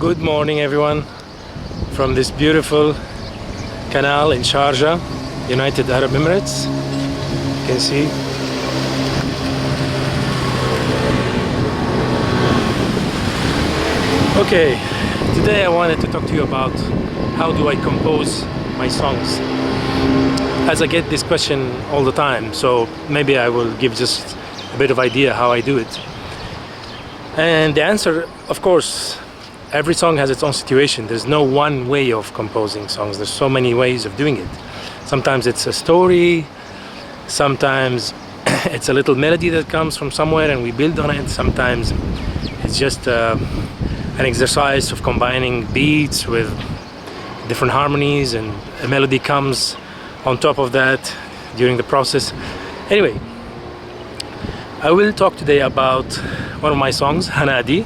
Good morning, everyone, from this beautiful canal in Sharjah, United Arab Emirates. You can see. Okay, today I wanted to talk to you about how do I compose my songs, as I get this question all the time, so maybe I will give just a bit of idea how I do it. And the answer, of course, every song has its own situation. There's no one way of composing songs. There's so many ways of doing it. Sometimes it's a story, sometimes it's a little melody that comes from somewhere and we build on it. Sometimes it's just an exercise of combining beats with different harmonies, and a melody comes on top of that during the process. Anyway, I will talk today about one of my songs, Hanadi,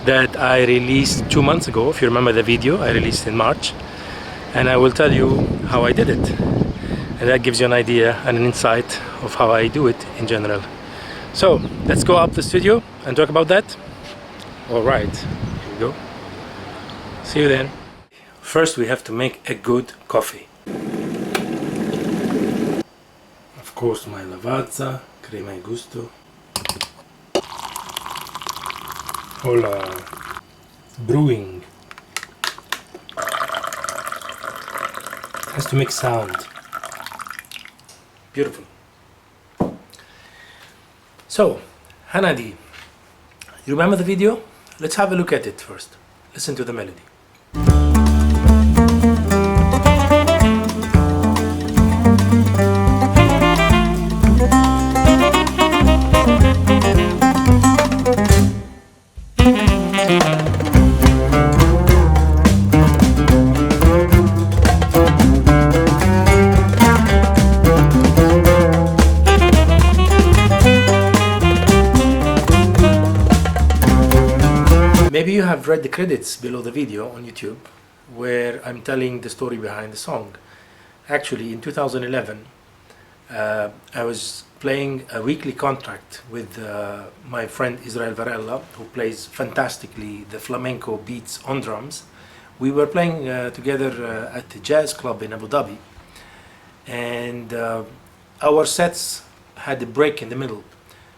that I released 2 months ago. If you remember the video, I released in March, and I will tell you how I did it, and that gives you an idea and an insight of how I do it in general. So let's go up the studio and talk about that. All right, here we go. See you then. First, we have to make a good coffee. Of course, my lavazza, crema e gusto. Hola, brewing. It has to make sound. Beautiful. So, Hanadi. You remember the video? Let's have a look at it first. Listen to the melody. Maybe you have read the credits below the video on YouTube where I'm telling the story behind the song. Actually, in 2011, I was playing a weekly contract with my friend Israel Varela, who plays fantastically the flamenco beats on drums. We were playing together at the jazz club in Abu Dhabi, and our sets had a break in the middle.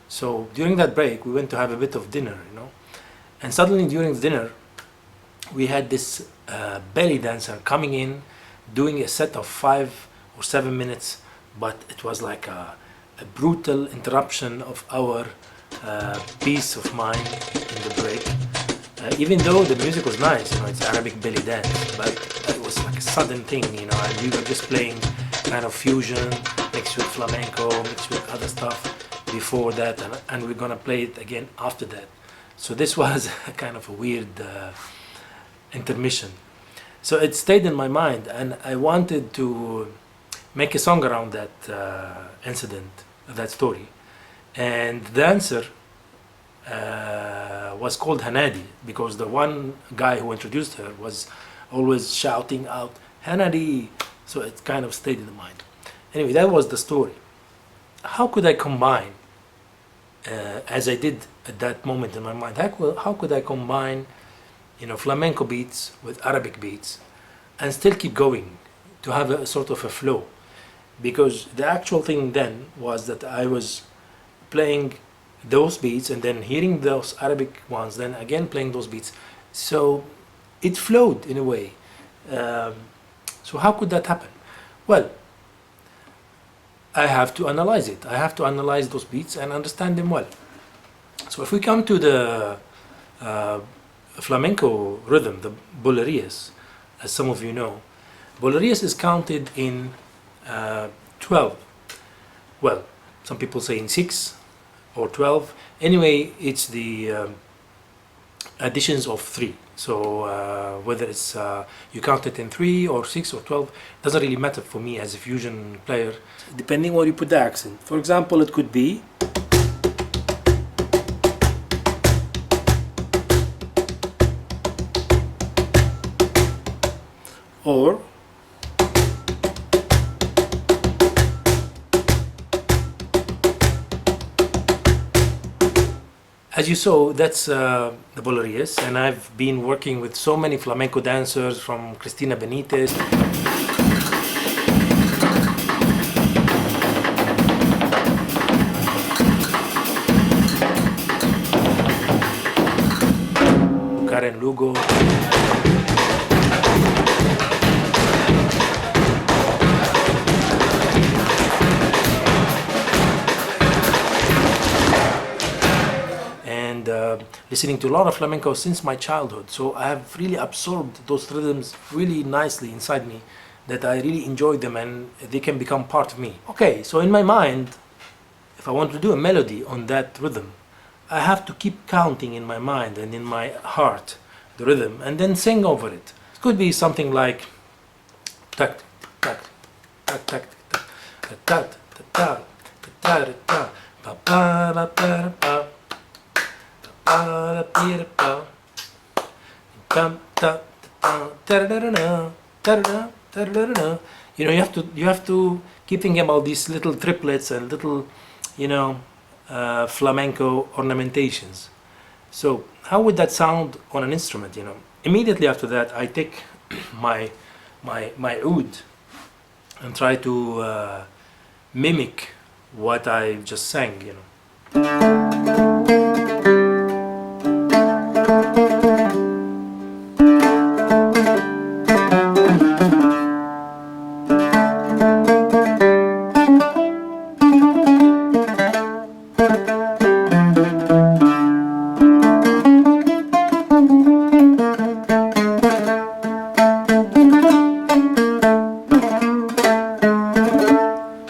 So during that break, we went to have a bit of dinner, and suddenly during the dinner, we had this belly dancer coming in, doing a set of 5 or 7 minutes, but it was like a brutal interruption of our peace of mind in the break. Even though the music was nice, it's Arabic belly dance, but it was like a sudden thing, and we were just playing kind of fusion, mixed with flamenco, mixed with other stuff before that, and we're gonna play it again after that. So this was a kind of a weird intermission. So it stayed in my mind, and I wanted to make a song around that incident, that story. And the answer was called Hanadi, because the one guy who introduced her was always shouting out, Hanadi! So it kind of stayed in the mind. Anyway, that was the story. How could I combine, as I did at that moment in my mind, how could I combine flamenco beats with Arabic beats and still keep going to have a sort of a flow? Because the actual thing then was that I was playing those beats and then hearing those Arabic ones, then again playing those beats. So it flowed in a way. So how could that happen? Well, I have to analyze it. I have to analyze those beats and understand them well. So if we come to the flamenco rhythm, the bulerías, as some of you know, bulerías is counted in 12. Well, some people say in 6 or 12. Anyway, it's the additions of 3. So whether it's you count it in 3 or 6 or 12, doesn't really matter for me as a fusion player, depending where you put the accent. For example, it could be or As you saw, that's the Bolerius, and I've been working with so many flamenco dancers, from Cristina Benitez, Karen Lugo, and listening to a lot of flamenco since my childhood. So I have really absorbed those rhythms really nicely inside me, that I really enjoy them and they can become part of me. Okay, so in my mind, if I want to do a melody on that rhythm, I have to keep counting in my mind and in my heart the rhythm and then sing over it. It could be something like tak tak tak tak tak tak tak tak tak ba ba ba ba ba ba ba ba tam ta ta. You know, you have to keep thinking about these little triplets and little, you know, flamenco ornamentations. So how would that sound on an instrument? You know, immediately after that, I take my oud and try to mimic what I just sang. You know.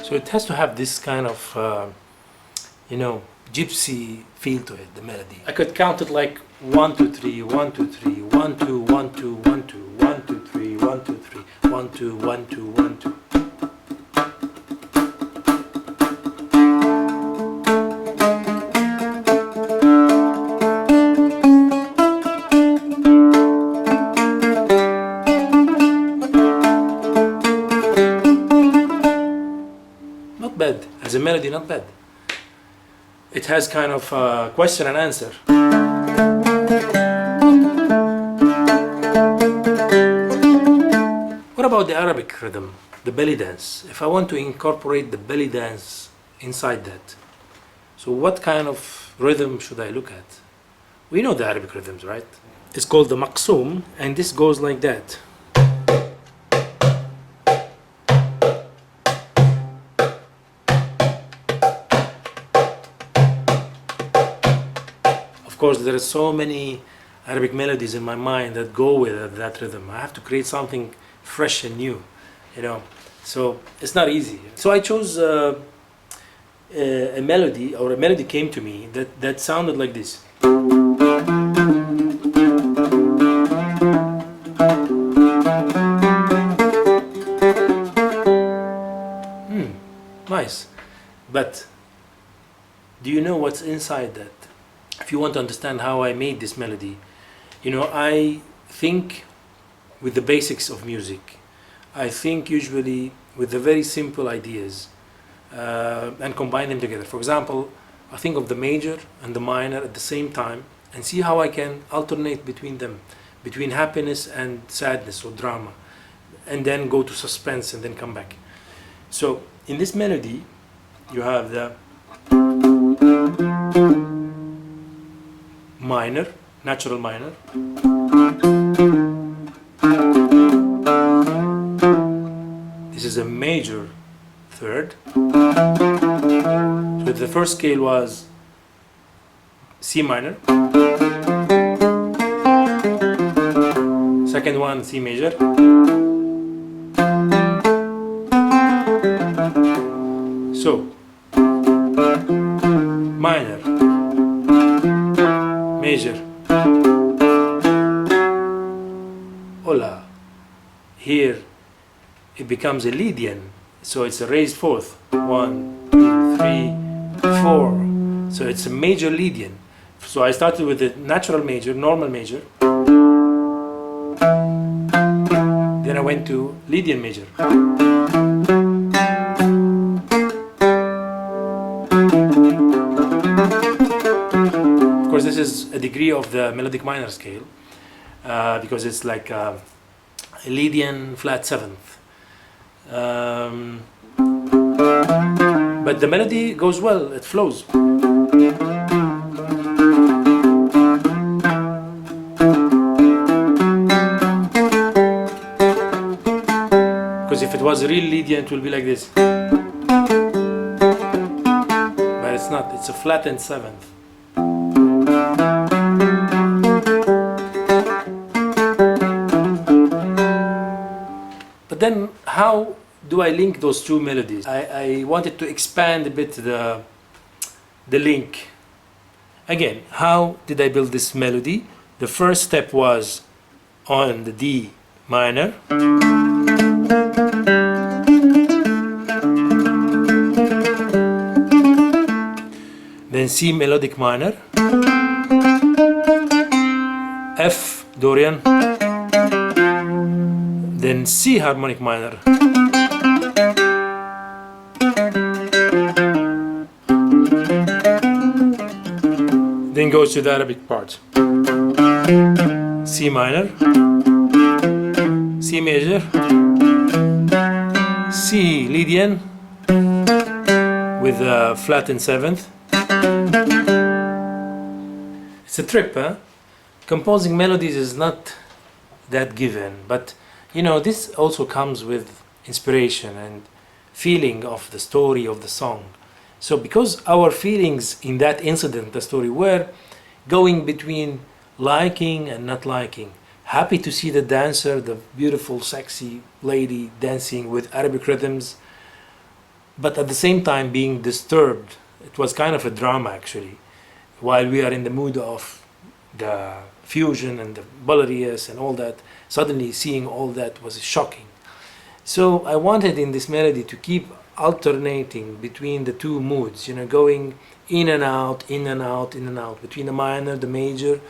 So it has to have this kind of, you know, gypsy feel to it, the melody. I could count it like 1, 2, 3, 1, 2, 3, 1, 2, 1, 2, 1, 2, 1, 2, 3, 1, 2, 3, 1, 2, 1, 2, 1, 2. Not bad. As a melody, not bad. It has kind of question and answer. What about the Arabic rhythm, the belly dance? If I want to incorporate the belly dance inside that, so what kind of rhythm should I look at? We know the Arabic rhythms, right? It's called the maqsoom, and this goes like that. Of course, there are so many Arabic melodies in my mind that go with that rhythm. I have to create something fresh and new, you know. So it's not easy. So I chose a melody, or a melody came to me that sounded like this. Nice. But do you know what's inside that? If you want to understand how I made this melody, you know, I think with the basics of music. I think usually with the very simple ideas and combine them together. For example, I think of the major and the minor at the same time and see how I can alternate between them, between happiness and sadness or drama, and then go to suspense and then come back. So in this melody, you have the minor, natural minor, this is a major third. So the first scale was C minor, second one C major, so minor, major, hola. Here it becomes a Lydian, so it's a raised fourth. 1, 2, 3, 4. So it's a major Lydian. So I started with the natural major, normal major. Then I went to Lydian major. Of is a degree of the melodic minor scale, because it's like a Lydian flat seventh. But the melody goes well, it flows. Because if it was a real Lydian, it will be like this. But it's not, it's a flattened seventh. But then how do I link those two melodies? I wanted to expand a bit the link. Again, how did I build this melody? The first step was on the D minor. Then C melodic minor. F Dorian. Then C harmonic minor. Then goes to the Arabic part. C minor, C major, C Lydian with a flattened seventh. It's a trip, huh? Composing melodies is not that given, but you know, this also comes with inspiration and feeling of the story of the song. So because our feelings in that incident, the story, were going between liking and not liking, happy to see the dancer, the beautiful sexy lady dancing with Arabic rhythms, but at the same time being disturbed. It was kind of a drama actually, while we are in the mood of the fusion and the Ballerius and all that. Suddenly seeing all that was shocking. So I wanted in this melody to keep alternating between the two moods, you know, going in and out, in and out, in and out, between the minor, the major,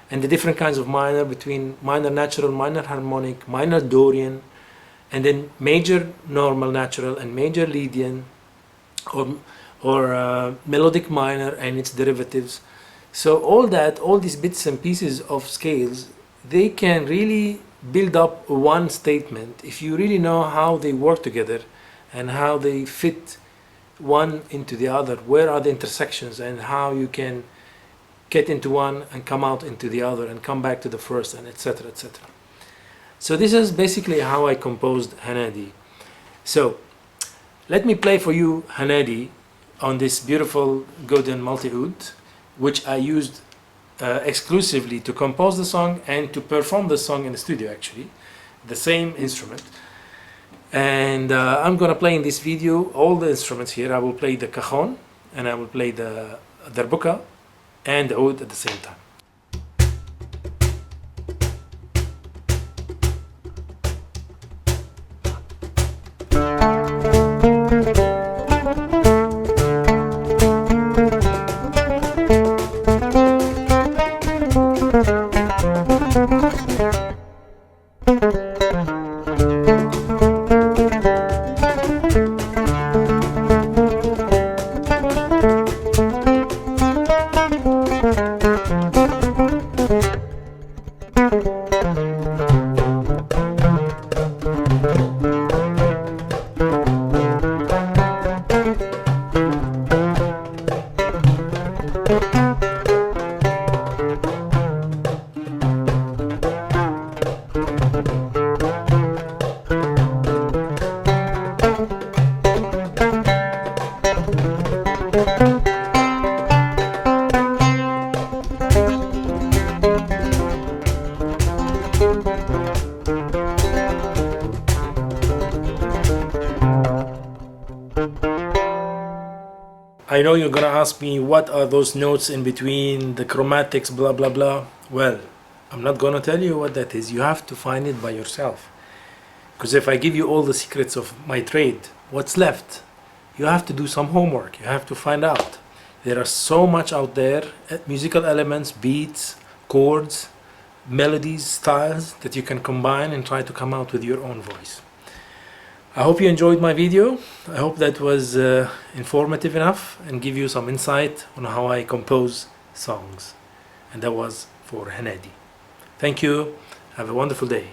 and the different kinds of minor, between minor natural, minor harmonic, minor Dorian, and then major normal natural and major Lydian, or melodic minor and its derivatives. So all that, all these bits and pieces of scales, they can really build up one statement if you really know how they work together and how they fit one into the other, where are the intersections, and how you can get into one and come out into the other and come back to the first, and etc., etc. So this is basically how I composed Hanadi. So let me play for you Hanadi on this beautiful Godin multi-oud, which I used exclusively to compose the song and to perform the song in the studio, actually, the same instrument. And I'm gonna play in this video all the instruments here. I will play the cajon, and I will play the darbuka and the oud at the same time. I know you're gonna ask me what are those notes in between, the chromatics, blah blah blah. Well, I'm not gonna tell you what that is. You have to find it by yourself. Because if I give you all the secrets of my trade, what's left? You have to do some homework. You have to find out. There are so much out there, musical elements, beats, chords, melodies, styles that you can combine and try to come out with your own voice. I hope you enjoyed my video. I hope that was informative enough and give you some insight on how I compose songs. and that was for Hanadi. Thank you. Have a wonderful day.